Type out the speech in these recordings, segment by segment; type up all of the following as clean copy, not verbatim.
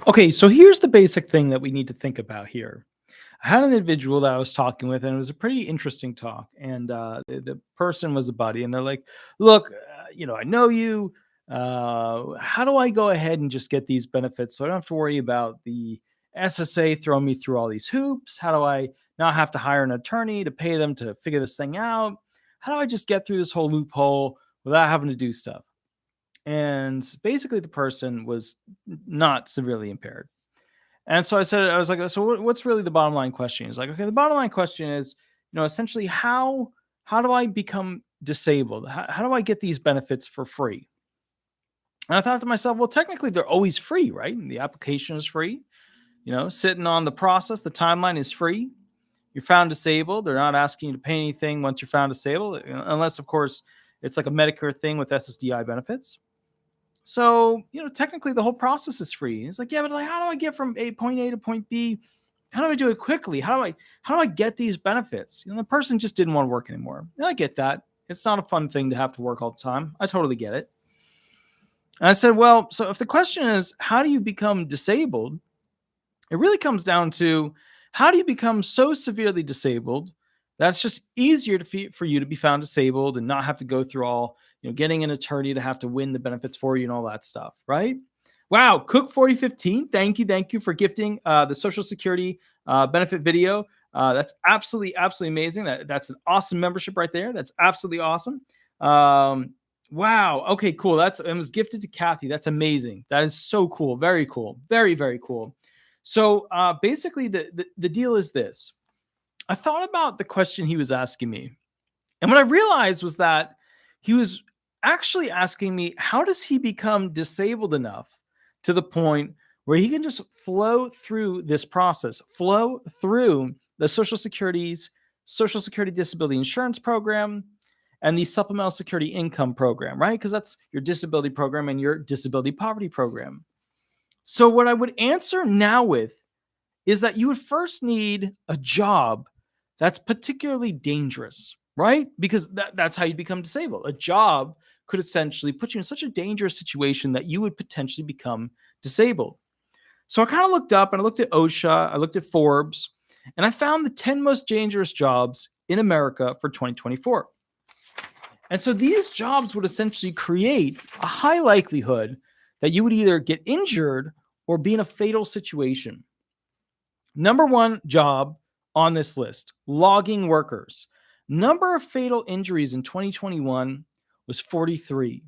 Okay, so here's the basic thing that we need to think about here. I had an individual that I was talking with, and it was a pretty interesting talk. And the person was a buddy, and they're like, "Look, I know you. How do I go ahead and just get these benefits so I don't have to worry about the SSA throwing me through all these hoops? How do I not have to hire an attorney to pay them to figure this thing out? How do I just get through this whole loophole without having to do stuff?" And basically, the person was not severely impaired. And so I was like, so what's really the bottom line question? He's like, okay, the bottom line question is, essentially how do I become disabled? How do I get these benefits for free? And I thought to myself, well, technically they're always free, right? The application is free. Sitting on the process, the timeline is free. You're found disabled. They're not asking you to pay anything once you're found disabled, unless, of course, it's like a Medicare thing with SSDI benefits. So, technically the whole process is free. It's like, yeah, but like, how do I get from point A to point B? How do I do it quickly? How do I get these benefits? The person just didn't want to work anymore. And I get that. It's not a fun thing to have to work all the time. I totally get it. And I said, well, so if the question is, how do you become disabled? It really comes down to, how do you become so severely disabled that's just easier for you to be found disabled and not have to go through all, getting an attorney to have to win the benefits for you and all that stuff, right? Wow, Cook 4015, thank you for gifting the Social Security benefit video. That's absolutely amazing. That's an awesome membership right there. That's absolutely awesome. Wow. Okay, cool. It was gifted to Kathy. That's amazing. That is so cool. Very cool. Very, very cool. So basically, the deal is this. I thought about the question he was asking me. And what I realized was that he was actually asking me, how does he become disabled enough to the point where he can just flow through this process, flow through the Social Security Disability Insurance Program and the Supplemental Security Income Program, right? Because that's your disability program and your disability poverty program. So what I would answer now with is that you would first need a job that's particularly dangerous, right? Because that's how you become disabled. A job could essentially put you in such a dangerous situation that you would potentially become disabled. So I kind of looked up and I looked at OSHA, I looked at Forbes, and I found the 10 most dangerous jobs in America for 2024. And so these jobs would essentially create a high likelihood that you would either get injured or be in a fatal situation. Number one job on this list, logging workers. Number of fatal injuries in 2021 was 43.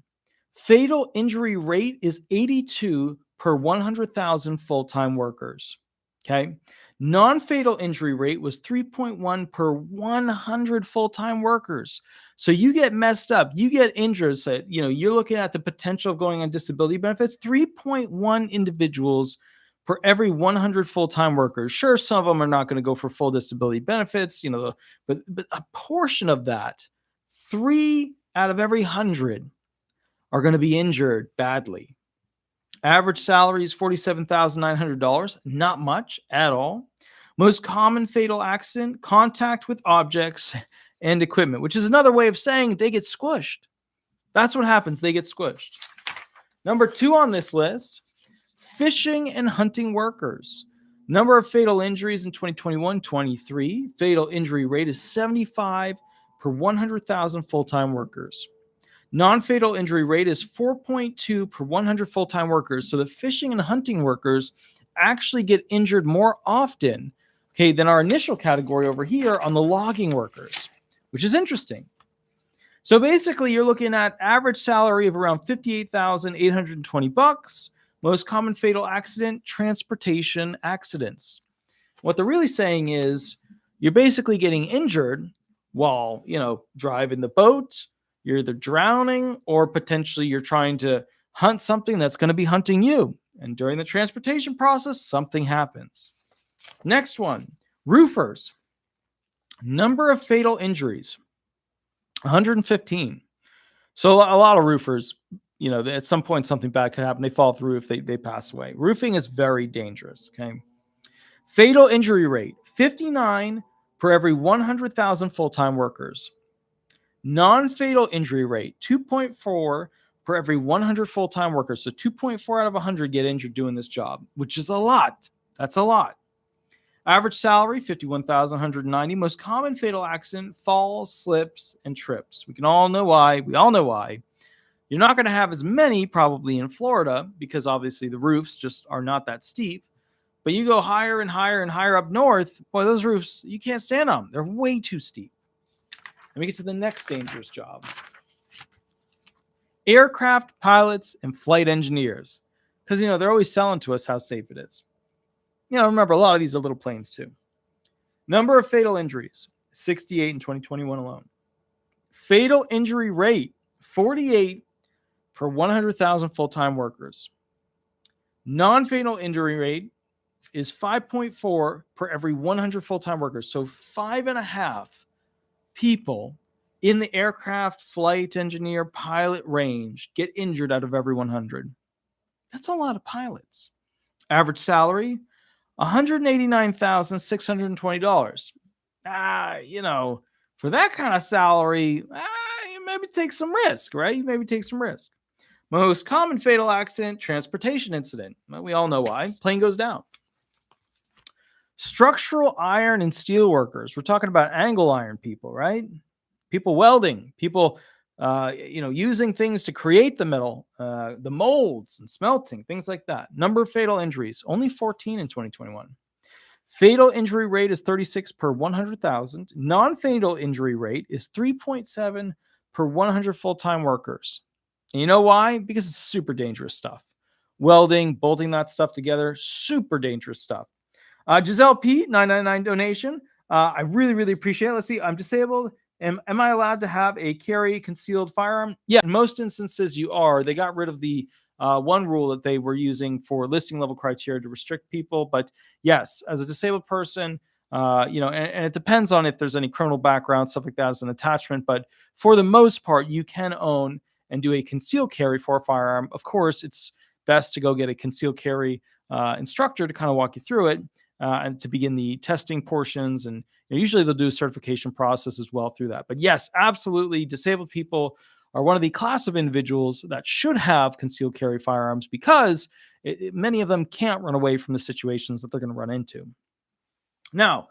Fatal injury rate is 82 per 100,000 full-time workers. Okay. Non-fatal injury rate was 3.1 per 100 full-time workers. So you get messed up, you get injured. So, you're looking at the potential of going on disability benefits, 3.1 individuals per every 100 full-time workers. Sure, some of them are not going to go for full disability benefits, but a portion of that, 3 out of every 100 are going to be injured badly. Average salary is $47,900, not much at all. Most common fatal accident, contact with objects and equipment, which is another way of saying they get squished. That's what happens. They get squished. Number 2 on this list, fishing and hunting workers. Number of fatal injuries in 2021, 23. Fatal injury rate is 75 per 100,000 full-time workers. Non-fatal injury rate is 4.2 per 100 full-time workers. So the fishing and hunting workers actually get injured more often, than our initial category over here on the logging workers, which is interesting. So basically, you're looking at average salary of around $58,820. Most common fatal accident, transportation accidents. What they're really saying is you're basically getting injured while, driving the boat. You're either drowning or potentially you're trying to hunt something that's going to be hunting you. And during the transportation process, something happens. Next one, roofers. Number of fatal injuries, 115. So a lot of roofers, at some point something bad could happen. They fall off the roof, they pass away. Roofing is very dangerous, okay? Fatal injury rate, 59 per every 100,000 full-time workers. Non-fatal injury rate, 2.4 per every 100 full-time workers. So 2.4 out of 100 get injured doing this job, which is a lot. That's a lot. Average salary, $51,190. Most common fatal accident, falls, slips, and trips. We all know why. You're not going to have as many probably in Florida because obviously the roofs just are not that steep. But you go higher and higher and higher up north, boy, those roofs, you can't stand on them. They're way too steep. Let me get to the next dangerous job. Aircraft pilots and flight engineers. Because, they're always selling to us how safe it is. Remember, a lot of these are little planes too. Number of fatal injuries, 68 in 2021 alone. Fatal injury rate, 48 per 100,000 full-time workers. Non-fatal injury rate is 5.4 per every 100 full-time workers. So 5.5 people in the aircraft, flight engineer, pilot range get injured out of every 100. That's a lot of pilots. Average salary, $189,620. For that kind of salary, you maybe take some risk, right? Most common fatal accident, transportation incident. Well, we all know why. Plane goes down. Structural iron and steel workers. We're talking about angle iron people, right? People welding, people, using things to create the metal, the molds and smelting, things like that. Number of fatal injuries, only 14 in 2021. Fatal injury rate is 36 per 100,000. Non-fatal injury rate is 3.7 per 100 full-time workers. And you know why? Because it's super dangerous stuff. Welding, bolting that stuff together, super dangerous stuff. Giselle P, $9.99 donation. I really, really appreciate it. Let's see. I'm disabled. Am I allowed to have a carry concealed firearm? Yeah, in most instances you are. They got rid of the one rule that they were using for listing level criteria to restrict people. But yes, as a disabled person, and it depends on if there's any criminal background, stuff like that as an attachment. But for the most part, you can own and do a concealed carry for a firearm. Of course, it's best to go get a concealed carry instructor to kind of walk you through it. And to begin the testing portions. And usually they'll do a certification process as well through that. But yes, absolutely, disabled people are one of the class of individuals that should have concealed carry firearms because many of them can't run away from the situations that they're going to run into. Now,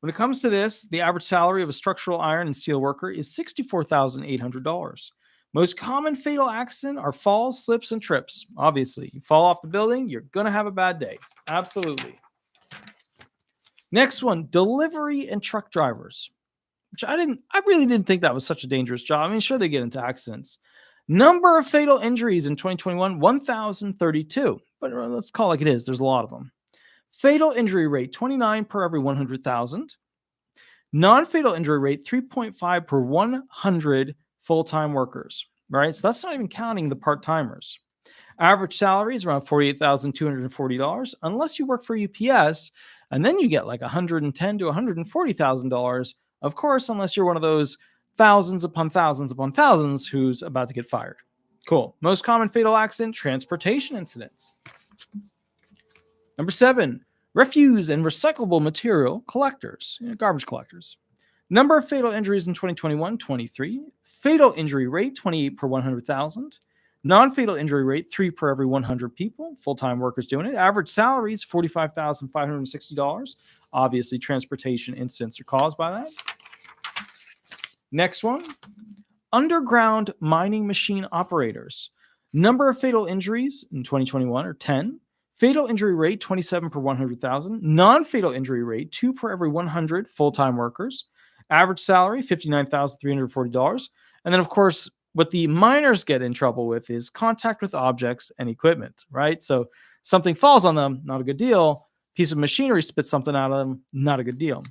when it comes to this, the average salary of a structural iron and steel worker is $64,800. Most common fatal accident are falls, slips, and trips. Obviously, you fall off the building, you're going to have a bad day. Absolutely. Next one, delivery and truck drivers, which I really didn't think that was such a dangerous job. I mean, sure, they get into accidents. Number of fatal injuries in 2021, 1,032. But let's call it like it is. There's a lot of them. Fatal injury rate, 29 per every 100,000. Non-fatal injury rate, 3.5 per 100 full-time workers, right? So that's not even counting the part-timers. Average salary is around $48,240, unless you work for UPS, and then you get like $110,000 to $140,000. Of course, unless you're one of those thousands upon thousands upon thousands who's about to get fired. Cool. Most common fatal accident, transportation incidents. Number 7, refuse and recyclable material collectors, garbage collectors. Number of fatal injuries in 2021, 23. Fatal injury rate, 28 per 100,000. Non-fatal injury rate, 3 per every 100 people. Full-time workers doing it. Average salaries, $45,560. Obviously, transportation incidents are caused by that. Next one, underground mining machine operators. Number of fatal injuries in 2021 are 10. Fatal injury rate, 27 per 100,000. Non-fatal injury rate, 2 per every 100 full-time workers. Average salary, $59,340. And then, of course, what the miners get in trouble with is contact with objects and equipment, right? So something falls on them, not a good deal. Piece of machinery spits something out of them, not a good deal.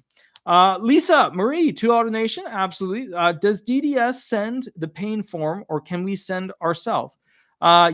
Lisa Marie, $2 donation, absolutely. Does DDS send the pain form or can we send ourselves?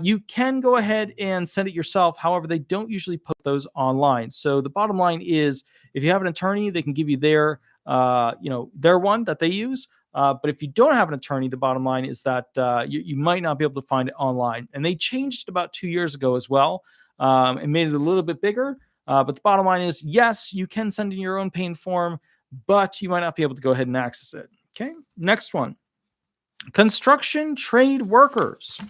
You can go ahead and send it yourself. However, they don't usually put those online. So the bottom line is if you have an attorney, they can give you their one that they use. But if you don't have an attorney, the bottom line is that you might not be able to find it online. And they changed it about 2 years ago as well and made it a little bit bigger. But the bottom line is, yes, you can send in your own pain form, but you might not be able to go ahead and access it. Okay, next one. Construction trade workers.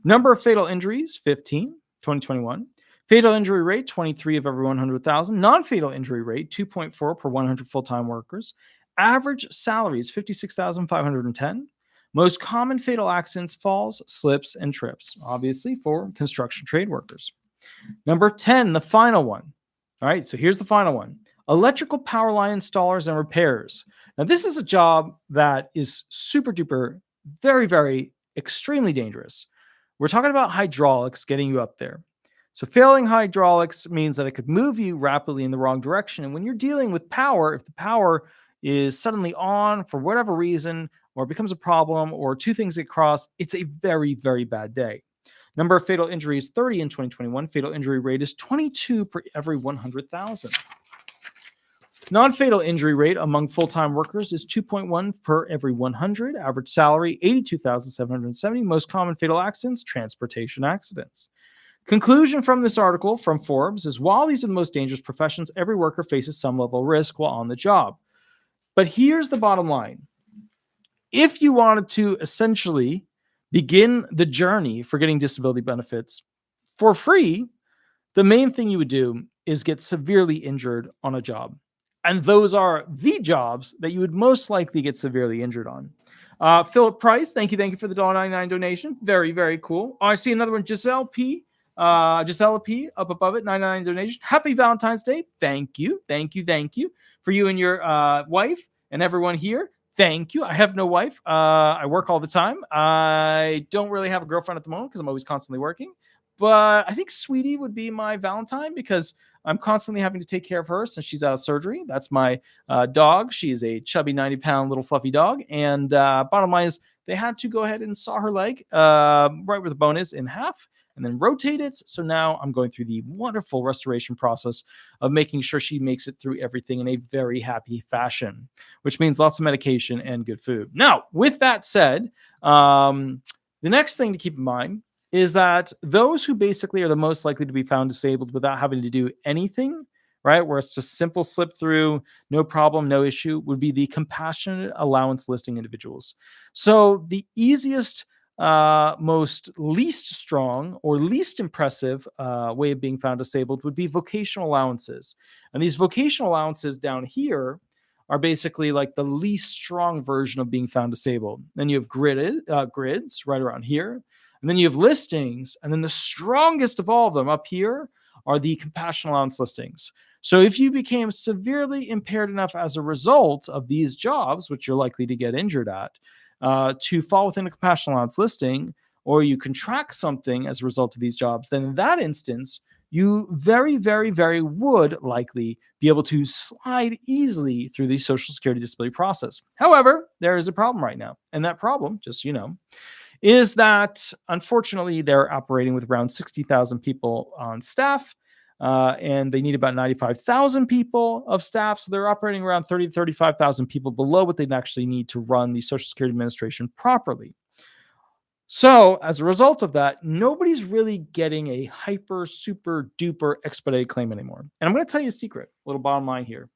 Number of fatal injuries, 15, 2021. Fatal injury rate, 23 of every 100,000. Non-fatal injury rate, 2.4 per 100 full-time workers. Average salaries, 56,510. Most common fatal accidents, falls, slips, and trips, obviously for construction trade workers. Number 10, the final one. All right, so here's the final one. Electrical power line installers and repairs. Now, this is a job that is super duper, very, very, extremely dangerous. We're talking about hydraulics getting you up there. So failing hydraulics means that it could move you rapidly in the wrong direction. And when you're dealing with power, if the power is suddenly on for whatever reason, or becomes a problem, or two things get crossed, it's a very, very bad day. Number of fatal injuries, 30 in 2021. Fatal injury rate is 22 per every 100,000. Non-fatal injury rate among full-time workers is 2.1 per every 100. Average salary, 82,770. Most common fatal accidents, transportation accidents. Conclusion from this article from Forbes is while these are the most dangerous professions, every worker faces some level of risk while on the job. But here's the bottom line. If you wanted to essentially begin the journey for getting disability benefits for free, the main thing you would do is get severely injured on a job. And those are the jobs that you would most likely get severely injured on. Philip Price, thank you for the $1.99 donation. Very, very cool. I see another one, Giselle P. Gisela P. up above it, 99 donation. Happy Valentine's Day. Thank you for you and your wife and everyone here. Thank you. I have no wife. I work all the time. I don't really have a girlfriend at the moment because I'm always constantly working. But I think Sweetie would be my Valentine because I'm constantly having to take care of her since she's out of surgery. That's my dog. She is a chubby 90-pound little fluffy dog. And bottom line is they had to go ahead and saw her leg right where the bone is in half and then rotate it. So now I'm going through the wonderful restoration process of making sure she makes it through everything in a very happy fashion, which means lots of medication and good food. Now, with that said, the next thing to keep in mind is that those who basically are the most likely to be found disabled without having to do anything, right, where it's just simple slip through, no problem, no issue, would be the compassionate allowance listing individuals. So the easiest, most least strong or least impressive way of being found disabled would be vocational allowances. And these vocational allowances down here are basically like the least strong version of being found disabled. Then you have grids right around here. And then you have listings. And then the strongest of all of them up here are the compassion allowance listings. So if you became severely impaired enough as a result of these jobs, which you're likely to get injured at, to fall within a compassion allowance listing, or you contract something as a result of these jobs, then in that instance, you very, very, very would likely be able to slide easily through the Social Security disability process. However, there is a problem right now. And that problem, just so you know, is that unfortunately they're operating with around 60,000 people on staff, and they need about 95,000 people of staff. So they're operating around 30 to 35,000 people below what they'd actually need to run the Social Security Administration properly. So as a result of that, nobody's really getting a hyper, super duper expedited claim anymore. And I'm going to tell you a secret, a little bottom line here.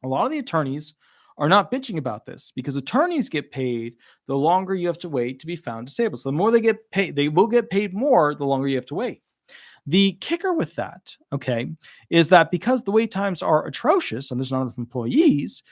A lot of the attorneys are not bitching about this because attorneys get paid the longer you have to wait to be found disabled. So the more they get paid, they will get paid more the longer you have to wait. The kicker with that, okay, is that because the wait times are atrocious and there's not enough employees,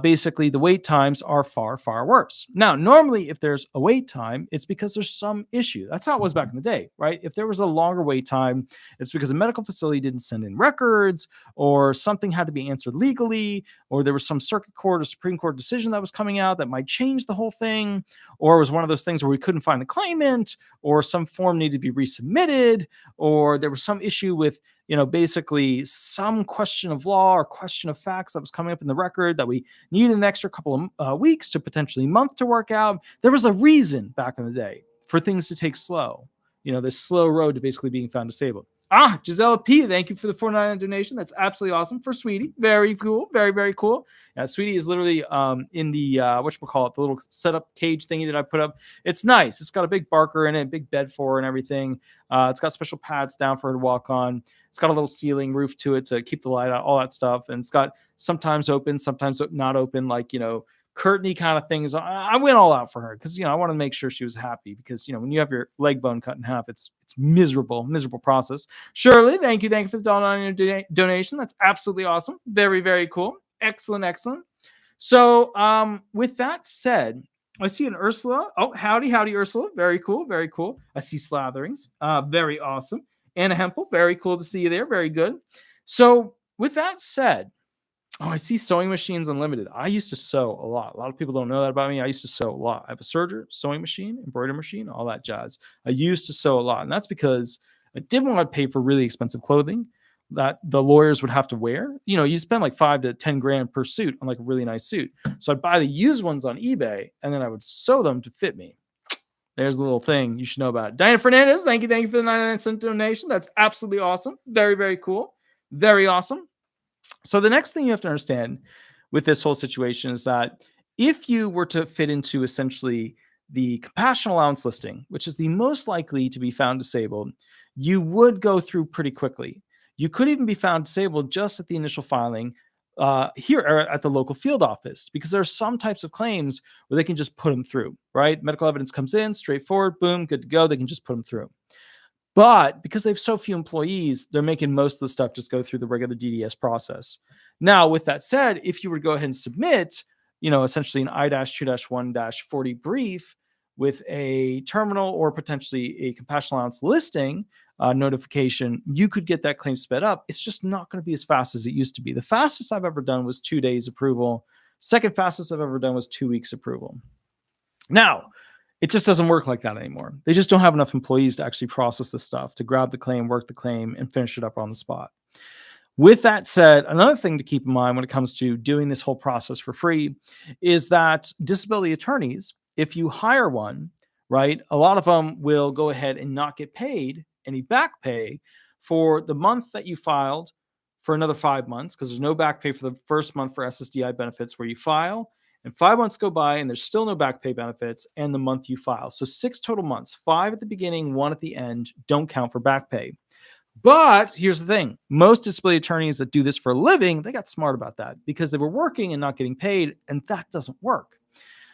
basically the wait times are far, far worse. Now, normally if there's a wait time, it's because there's some issue. That's how it was back in the day, right? If there was a longer wait time, it's because a medical facility didn't send in records or something had to be answered legally, or there was some circuit court or Supreme Court decision that was coming out that might change the whole thing, or it was one of those things where we couldn't find the claimant, or some form needed to be resubmitted, or there was some issue with, basically some question of law or question of facts that was coming up in the record that we needed an extra couple of weeks to potentially a month to work out. There was a reason back in the day for things to take slow, this slow road to basically being found disabled. Gisela P, thank you for the $4.99 donation. That's absolutely awesome. For Sweetie, very cool, very, very cool. Sweetie is literally in the whatchamacallit, the little setup cage thingy that I put up. It's nice. It's got a big barker in it, big bed for her and everything. It's got special pads down for her to walk on. It's got a little ceiling roof to it to keep the light out, all that stuff. And it's got sometimes open, sometimes not open, like curtainy kind of things. I went all out for her because, I want to make sure she was happy because, when you have your leg bone cut in half, it's miserable process. Shirley, thank you for the $1 donation. That's absolutely awesome. Very, very cool. Excellent. So with that said, I see an Ursula. Oh, howdy, Ursula. Very cool. I see Slatherings. Very awesome. Anna Hempel. Very cool to see you there. Very good. So with that said, I see Sewing Machines Unlimited. I used to sew a lot. A lot of people don't know that about me. I used to sew a lot. I have a serger, sewing machine, embroidery machine, all that jazz. I used to sew a lot. And that's because I didn't want to pay for really expensive clothing that the lawyers would have to wear. You spend like $5 to $10 per suit on like a really nice suit. So I'd buy the used ones on eBay and then I would sew them to fit me. There's a little thing you should know about it. Diana Fernandez, thank you for the 99-cent donation. That's absolutely awesome. Very, very cool. Very awesome. So the next thing you have to understand with this whole situation is that if you were to fit into essentially the compassion allowance listing, which is the most likely to be found disabled, you would go through pretty quickly. You could even be found disabled just at the initial filing here or at the local field office, because there are some types of claims where they can just put them through, right? Medical evidence comes in, straightforward, boom, good to go. They can just put them through. But because they have so few employees, they're making most of the stuff just go through the regular DDS process. Now, with that said, if you were to go ahead and submit, essentially an I-2-1-40 brief with a terminal or potentially a compassion allowance listing notification, you could get that claim sped up. It's just not going to be as fast as it used to be. The fastest I've ever done was 2 days approval. Second fastest I've ever done was 2 weeks approval. Now, it just doesn't work like that anymore. They just don't have enough employees to actually process this stuff, to grab the claim, work the claim, and finish it up on the spot. With that said, another thing to keep in mind when it comes to doing this whole process for free is that disability attorneys, if you hire one, right, a lot of them will go ahead and not get paid any back pay for the month that you filed for another 5 months, because there's no back pay for the first month for SSDI benefits where you file, and 5 months go by and there's still no back pay benefits, and the month you file. So 6 total months, 5 at the beginning, 1 at the end, don't count for back pay. But here's the thing. Most disability attorneys that do this for a living, they got smart about that because they were working and not getting paid, and that doesn't work.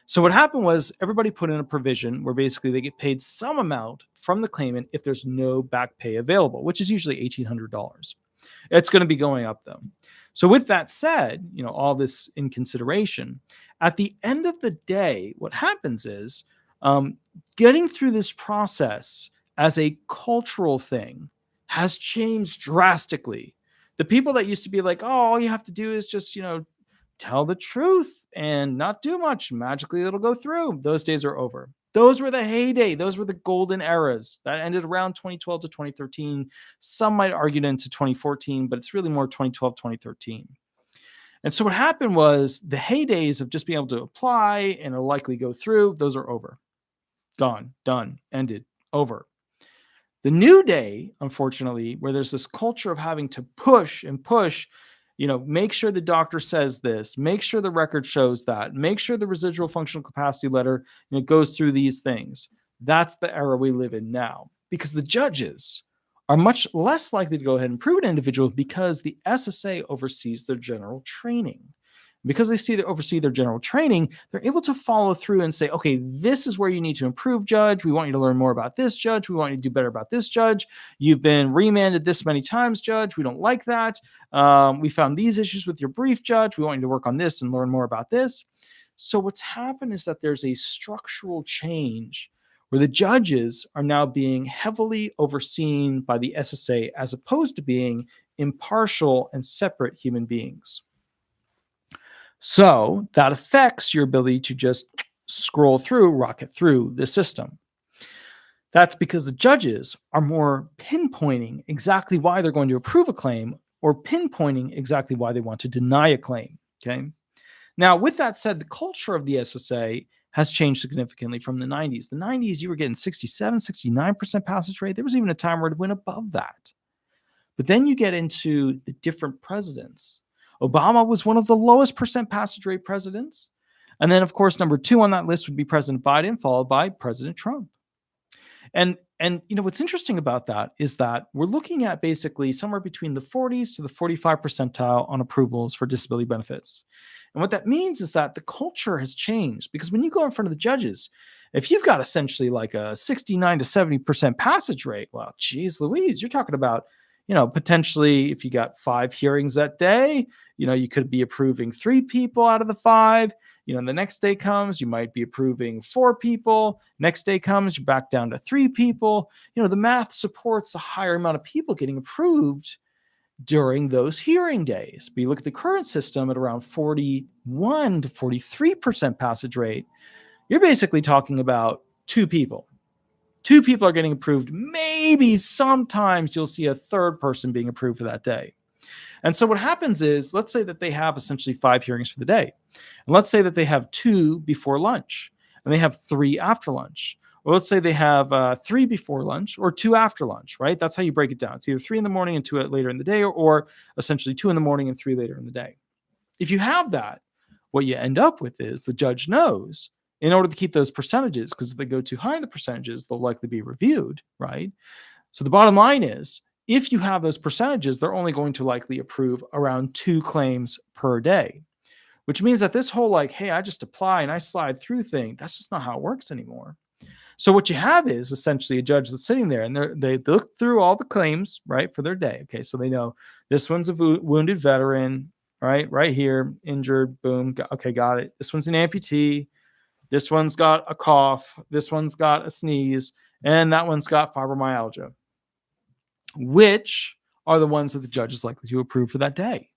So what happened was everybody put in a provision where basically they get paid some amount from the claimant if there's no back pay available, which is usually $1,800. It's going to be going up though. So with that said, all this in consideration, at the end of the day, what happens is getting through this process as a cultural thing has changed drastically. The people that used to be like, oh, all you have to do is just, tell the truth and not do much, magically it'll go through. Those days are over. Those were the heyday. Those were the golden eras that ended around 2012 to 2013. Some might argue it into 2014, but it's really more 2012, 2013. And so what happened was the heydays of just being able to apply and it'll likely go through, those are over. Gone, done, ended, over. The new day, unfortunately, where there's this culture of having to push and push, make sure the doctor says this, make sure the record shows that, make sure the residual functional capacity letter goes through these things. That's the era we live in now, because the judges are much less likely to go ahead and prove an individual because the SSA oversees their general training. Because they oversee their general training, they're able to follow through and say, okay, this is where you need to improve, judge. We want you to learn more about this, judge. We want you to do better about this, judge. You've been remanded this many times, judge. We don't like that. We found these issues with your brief, judge. We want you to work on this and learn more about this. So what's happened is that there's a structural change where the judges are now being heavily overseen by the SSA as opposed to being impartial and separate human beings. So that affects your ability to just rocket through the system. That's because the judges are more pinpointing exactly why they're going to approve a claim or pinpointing exactly why they want to deny a claim. Okay. Now, with that said, the culture of the SSA has changed significantly from the 90s. The 90s, you were getting 67, 69% passage rate. There was even a time where it went above that. But then you get into the different presidents. Obama was one of the lowest percent passage rate presidents. And then, of course, number 2 on that list would be President Biden, followed by President Trump. And what's interesting about that is that we're looking at basically somewhere between the 40s to the 45 percentile on approvals for disability benefits. And what that means is that the culture has changed, because when you go in front of the judges, if you've got essentially like a 69 to 70% passage rate, well, geez Louise, you're talking about, potentially if you got 5 hearings that day, you could be approving 3 people out of the 5. The next day comes, you might be approving 4 people. Next day comes, you're back down to 3 people. The math supports a higher amount of people getting approved during those hearing days. But you look at the current system at around 41 to 43% passage rate, you're basically talking about 2 people. 2 people are getting approved. Maybe sometimes you'll see a third person being approved for that day. And so what happens is, let's say that they have essentially 5 hearings for the day. And let's say that they have 2 before lunch and they have 3 after lunch. Or let's say they have 3 before lunch or 2 after lunch, right? That's how you break it down. It's either 3 in the morning and 2 later in the day, or essentially 2 in the morning and 3 later in the day. If you have that, what you end up with is the judge knows, in order to keep those percentages, because if they go too high in the percentages, they'll likely be reviewed, right? So the bottom line is, if you have those percentages, they're only going to likely approve around 2 claims per day, which means that this whole hey, I just apply and I slide through thing, that's just not how it works anymore. So what you have is essentially a judge that's sitting there and they look through all the claims, right, for their day. Okay, so they know this one's a wounded veteran, right here, injured, boom, okay, got it. This one's an amputee. This one's got a cough. This one's got a sneeze. And that one's got fibromyalgia. Which are the ones that the judge is likely to approve for that day,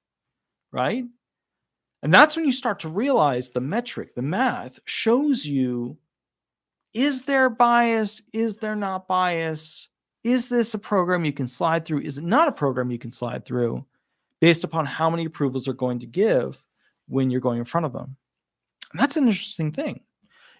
right? And that's when you start to realize the metric, the math shows you, is there bias? Is there not bias? Is this a program you can slide through? Is it not a program you can slide through, based upon how many approvals they're going to give when you're going in front of them? And that's an interesting thing.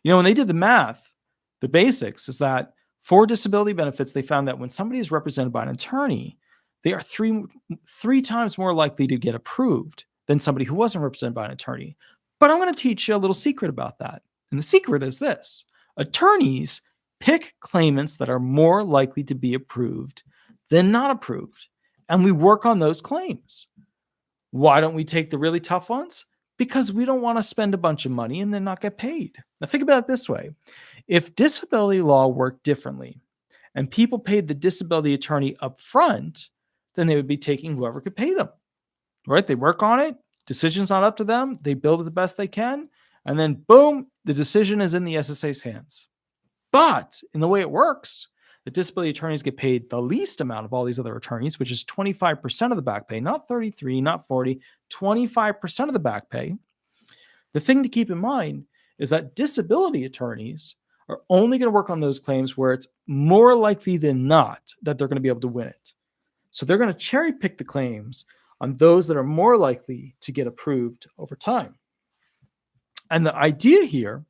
When they did the math, the basics is that for disability benefits, they found that when somebody is represented by an attorney, they are three times more likely to get approved than somebody who wasn't represented by an attorney. But I'm going to teach you a little secret about that. And the secret is this: attorneys pick claimants that are more likely to be approved than not approved. And we work on those claims. Why don't we take the really tough ones? Because we don't want to spend a bunch of money and then not get paid. Now think about it this way. If disability law worked differently and people paid the disability attorney up front, then they would be taking whoever could pay them, right? They work on it. Decision's not up to them. They build it the best they can. And then boom, the decision is in the SSA's hands. But in the way it works, the disability attorneys get paid the least amount of all these other attorneys, which is 25% of the back pay, not 33, not 40, 25% of the back pay. The thing to keep in mind is that disability attorneys are only going to work on those claims where it's more likely than not that they're going to be able to win it. So they're going to cherry pick the claims on those that are more likely to get approved over time. And the idea here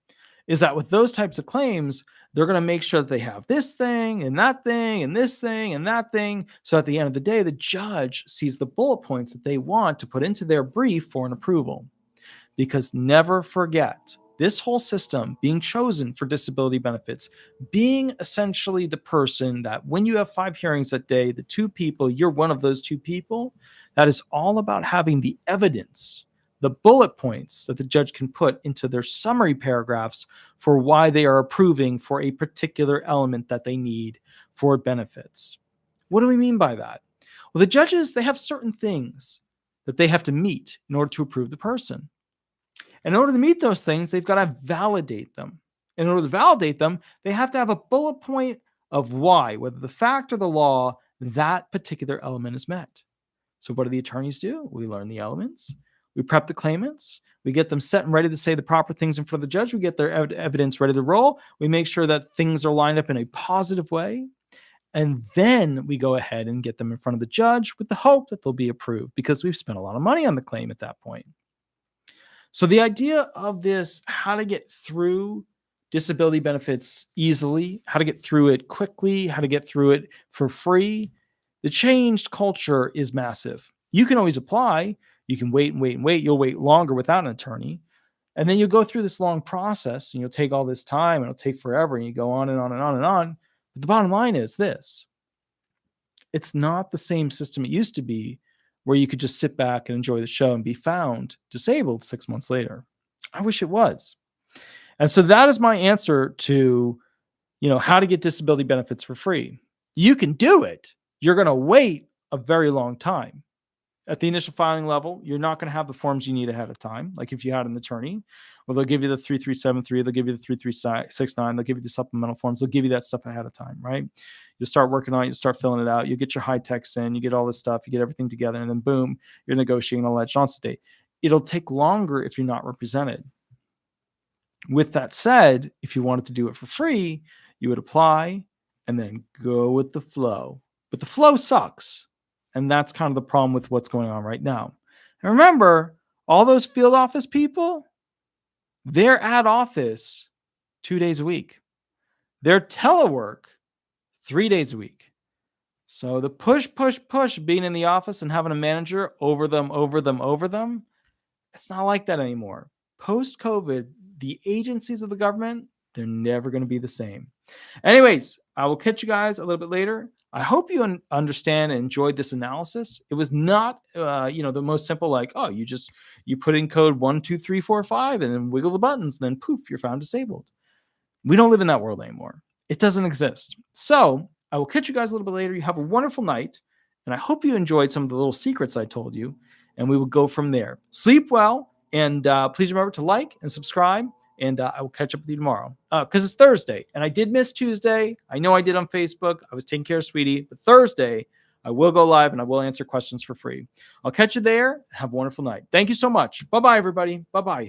is that with those types of claims, they're going to make sure that they have this thing and that thing and this thing and that thing. So at the end of the day, the judge sees the bullet points that they want to put into their brief for an approval. Because never forget, this whole system being chosen for disability benefits, being essentially the person that when you have 5 hearings that day, the 2 people, you're one of those 2 people, that is all about having the evidence, the bullet points that the judge can put into their summary paragraphs for why they are approving for a particular element that they need for benefits. What do we mean by that? Well, the judges, they have certain things that they have to meet in order to approve the person. And in order to meet those things, they've got to validate them. In order to validate them, they have to have a bullet point of why, whether the fact or the law, that particular element is met. So what do the attorneys do? We learn the elements. We prep the claimants. We get them set and ready to say the proper things in front of the judge. We get their evidence ready to roll. We make sure that things are lined up in a positive way. And then we go ahead and get them in front of the judge with the hope that they'll be approved, because we've spent a lot of money on the claim at that point. So the idea of this, how to get through disability benefits easily, how to get through it quickly, how to get through it for free, the changed culture is massive. You can always apply. You can wait and wait and wait. You'll wait longer without an attorney. And then you'll go through this long process and you'll take all this time and it'll take forever and you go on and on and on and on. But the bottom line is this: it's not the same system it used to be, where you could just sit back and enjoy the show and be found disabled 6 months later. I wish it was. And so that is my answer to, how to get disability benefits for free. You can do it. You're going to wait a very long time. At the initial filing level, you're not going to have the forms you need ahead of time. Like if you had an attorney, well, they'll give you the 3373, they'll give you the 3369, they'll give you the supplemental forms, they'll give you that stuff ahead of time, right? You'll start working on it, you start filling it out, you get your high techs in, you get all this stuff, you get everything together, and then boom, you're negotiating a alleged onset date. It'll take longer if you're not represented. With that said, if you wanted to do it for free, you would apply and then go with the flow. But the flow sucks. And that's kind of the problem with what's going on right now. And remember, all those field office people, they're at office 2 days a week. They're telework 3 days a week. So the push, being in the office and having a manager over them, it's not like that anymore. Post-COVID, the agencies of the government, they're never going to be the same. Anyways, I will catch you guys a little bit later. I hope you understand and enjoyed this analysis. It was not, the most simple, like, oh, you put in code 12345 and then wiggle the buttons, and then poof, you're found disabled. We don't live in that world anymore. It doesn't exist. So I will catch you guys a little bit later. You have a wonderful night, and I hope you enjoyed some of the little secrets I told you, and we will go from there. Sleep well, and please remember to like and subscribe. And I will catch up with you tomorrow because it's Thursday. And I did miss Tuesday. I know I did on Facebook. I was taking care of Sweetie. But Thursday, I will go live and I will answer questions for free. I'll catch you there. Have a wonderful night. Thank you so much. Bye-bye, everybody. Bye-bye.